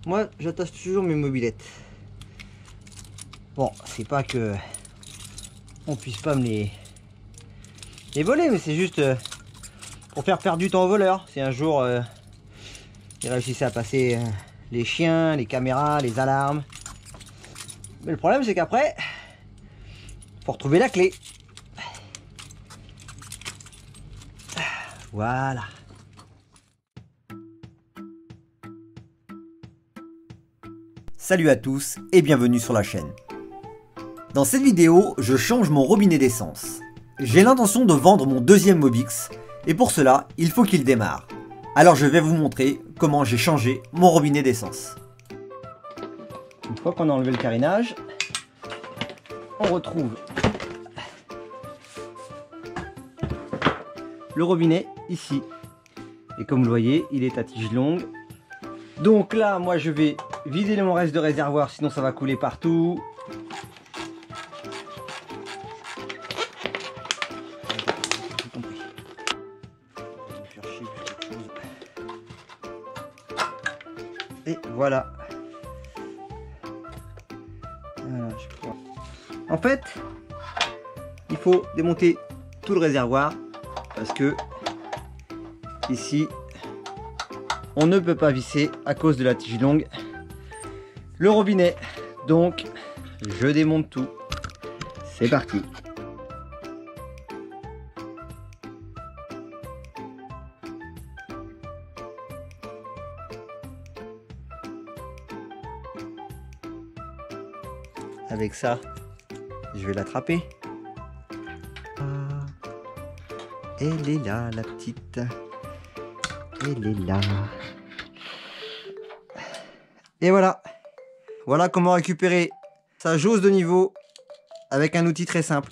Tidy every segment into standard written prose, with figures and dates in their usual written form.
moi j'attache toujours mes mobylettes. Bon, c'est pas que on puisse pas me les voler, mais c'est juste pour faire perdre du temps aux voleurs. Si un jour ils réussissaient à passer les chiens, les caméras, les alarmes. Mais le problème c'est qu'après, faut retrouver la clé. Voilà. Salut à tous et bienvenue sur la chaîne. Dans cette vidéo, je change mon robinet d'essence. J'ai l'intention de vendre mon deuxième Mobix et pour cela, il faut qu'il démarre. Alors je vais vous montrer comment j'ai changé mon robinet d'essence. Une fois qu'on a enlevé le carénage, on retrouve le robinet ici. Et comme vous le voyez, il est à tige longue. Donc là, moi je vais vider mon reste de réservoir, sinon ça va couler partout. Et voilà. En fait, il faut démonter tout le réservoir parce que ici, on ne peut pas visser à cause de la tige longue le robinet. Donc, je démonte tout. C'est parti. Avec ça, je vais l'attraper. Elle est là, la petite. Elle est là. Et voilà. Voilà comment récupérer sa jauge de niveau avec un outil très simple.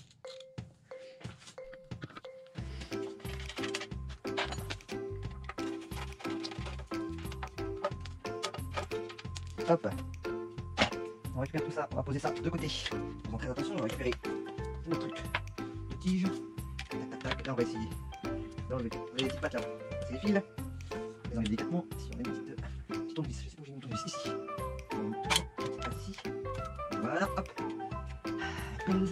Hop. On récupère tout ça. On va poser ça de côté. Faisons très attention, on va récupérer notre truc de tige. Tac, tac, tac. Là, on va essayer d'enlever les petites pattes là. C'est les fils. Les enlever délicatement. Si on a une petite tournevis, je sais pas où j'ai une tournevis ici. Ici. Voilà, hop.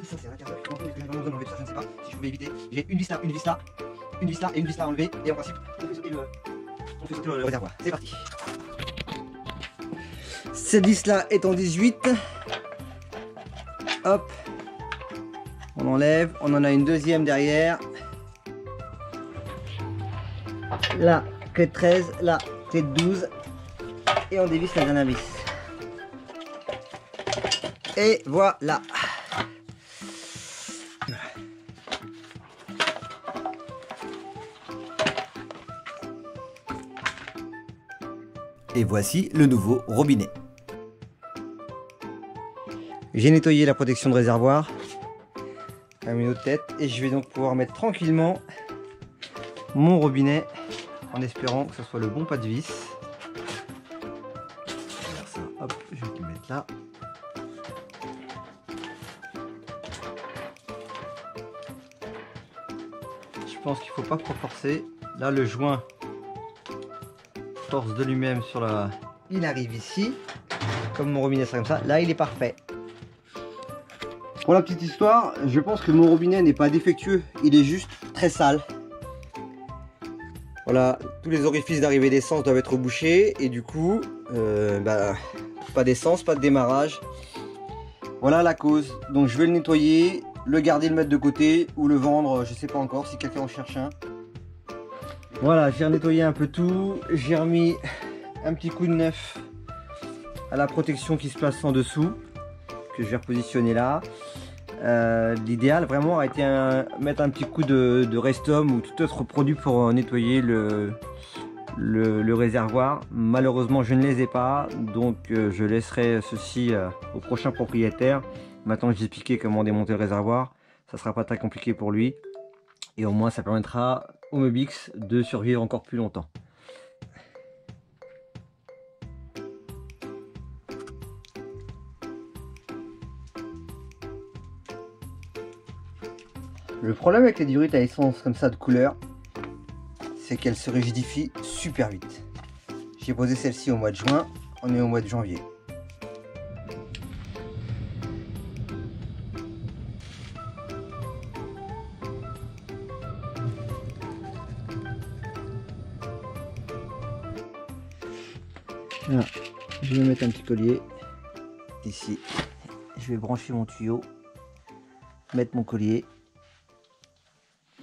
Ça c'est un quart d'heure. Je ne sais pas si je pouvais éviter. J'ai une vis là, une vis là, une vis là et une vis là à enlever. Et en principe, on fait sauter le réservoir. C'est parti. Cette vis là est en 18. Hop. On enlève. On en a une deuxième derrière. Là, clé de 13. Là, clé de 12. Et on dévisse la dernière vis. Et voilà. Et voici le nouveau robinet. J'ai nettoyé la protection de réservoir. Comme une autre tête. Et je vais donc pouvoir mettre tranquillement mon robinet en espérant que ce soit le bon pas de vis. Ça, hop, je vais le mettre là. Je pense qu'il ne faut pas trop forcer. Là, le joint force de lui-même sur la... Il arrive ici. Comme mon robinet sera comme ça, là il est parfait. Pour la petite histoire, je pense que mon robinet n'est pas défectueux. Il est juste très sale. Voilà, tous les orifices d'arrivée d'essence doivent être bouchés. Et du coup, pas d'essence, pas de démarrage. Voilà la cause. Donc je vais le nettoyer, le garder, le mettre de côté ou le vendre, je sais pas encore si quelqu'un en cherche un. Voilà, j'ai nettoyé un peu tout, j'ai remis un petit coup de neuf à la protection qui se place en dessous, que je vais repositionner là. L'idéal vraiment a été mettre un petit coup de Restom ou tout autre produit pour nettoyer le réservoir. Malheureusement je ne les ai pas, donc je laisserai ceci au prochain propriétaire. Maintenant que j'ai expliqué comment démonter le réservoir, ça sera pas très compliqué pour lui. Et au moins ça permettra au Mobix de survivre encore plus longtemps. Le problème avec les diurétes à essence comme ça de couleur, c'est qu'elles se rigidifient super vite. J'ai posé celle-ci au mois de juin. on est au mois de janvier. Voilà, je vais mettre un petit collier ici. Je vais brancher mon tuyau, mettre mon collier.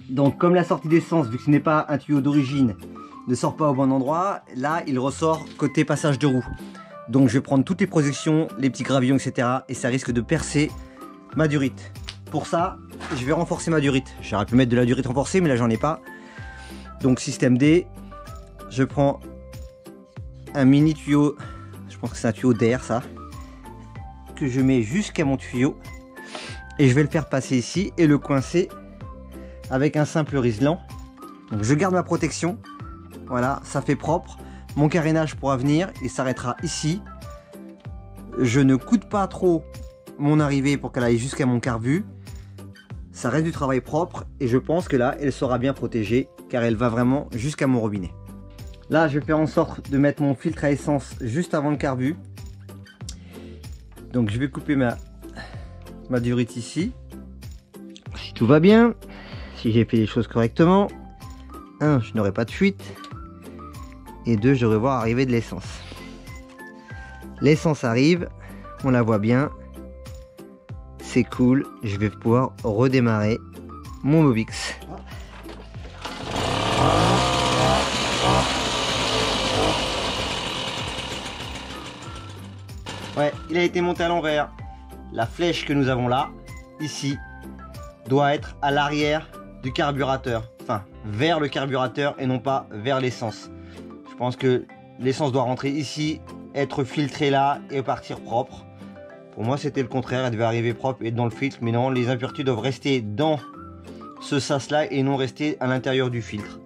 Donc comme la sortie d'essence, vu que ce n'est pas un tuyau d'origine, ne sort pas au bon endroit, là il ressort côté passage de roue. Donc je vais prendre toutes les projections, les petits gravillons, etc. et ça risque de percer ma durite. Pour ça, je vais renforcer ma durite. J'aurais pu mettre de la durite renforcée, mais là j'en ai pas. Donc système D, je prends un mini tuyau, je pense que c'est un tuyau d'air ça, que je mets jusqu'à mon tuyau et je vais le faire passer ici et le coincer avec un simple riselant. Donc je garde ma protection, voilà, ça fait propre. Mon carénage pourra venir et s'arrêtera ici. Je ne coude pas trop mon arrivée pour qu'elle aille jusqu'à mon carbu. Ça reste du travail propre et je pense que là elle sera bien protégée car elle va vraiment jusqu'à mon robinet. Là je vais faire en sorte de mettre mon filtre à essence juste avant le carbu. Donc je vais couper ma durite ici. Si tout va bien, si j'ai fait les choses correctement, 1, je n'aurai pas de fuite, et 2, je devrais voir arriver de l'essence. L'essence arrive, on la voit bien, c'est cool, je vais pouvoir redémarrer mon Mobix. Ouais, il a été monté à l'envers. La flèche que nous avons là, ici, doit être à l'arrière du carburateur, enfin vers le carburateur et non pas vers l'essence. Je pense que l'essence doit rentrer ici, être filtrée là et partir propre. Pour moi c'était le contraire, elle devait arriver propre et dans le filtre, mais non, les impuretés doivent rester dans ce sas là et non rester à l'intérieur du filtre.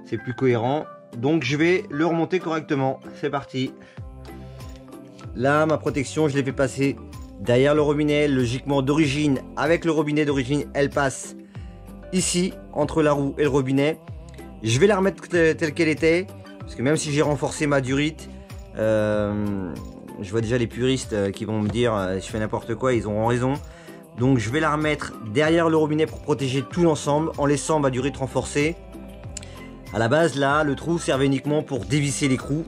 C'est plus cohérent, donc je vais le remonter correctement. C'est parti. Là ma protection je l'ai fait passer derrière le robinet, logiquement d'origine. Avec le robinet d'origine, elle passe ici, entre la roue et le robinet. Je vais la remettre telle qu'elle était, parce que même si j'ai renforcé ma durite, je vois déjà les puristes qui vont me dire je fais n'importe quoi, ils auront raison. Donc je vais la remettre derrière le robinet pour protéger tout l'ensemble, en laissant ma durite renforcée. À la base, là, le trou servait uniquement pour dévisser l'écrou,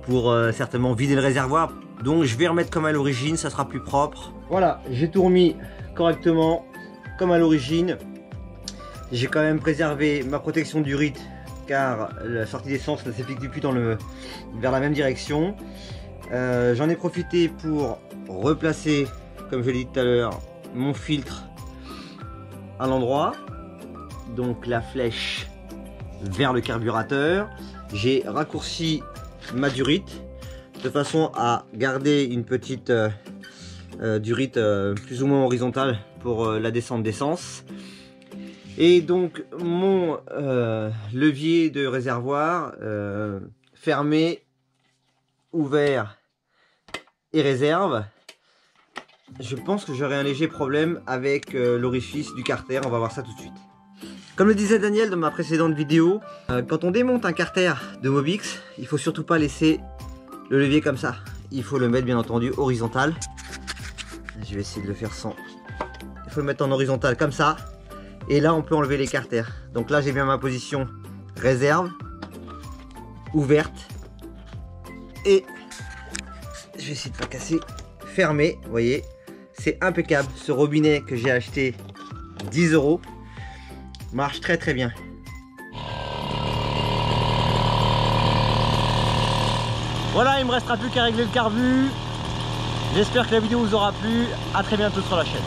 pour certainement vider le réservoir. Donc je vais remettre comme à l'origine, ça sera plus propre. Voilà, j'ai tout remis correctement comme à l'origine. J'ai quand même préservé ma protection durite car la sortie d'essence ne s'effectue plus vers la même direction. J'en ai profité pour replacer, comme je l'ai dit tout à l'heure, mon filtre à l'endroit. Donc la flèche vers le carburateur. J'ai raccourci ma durite de façon à garder une petite durite plus ou moins horizontale pour la descente d'essence. Et donc mon levier de réservoir fermé, ouvert et réserve. Je pense que j'aurai un léger problème avec l'orifice du carter, on va voir ça tout de suite. Comme le disait Daniel dans ma précédente vidéo, quand on démonte un carter de Mobix, il faut surtout pas laisser le levier comme ça. Il faut le mettre bien entendu horizontal. Je vais essayer de le faire sans. Il faut le mettre en horizontal comme ça. Et là on peut enlever les carters. Donc là j'ai bien ma position réserve, ouverte. Et je vais essayer de pas casser, fermé, vous voyez. C'est impeccable. Ce robinet que j'ai acheté 10 € marche très très bien. Voilà, il me restera plus qu'à régler le carbu. J'espère que la vidéo vous aura plu. À très bientôt sur la chaîne.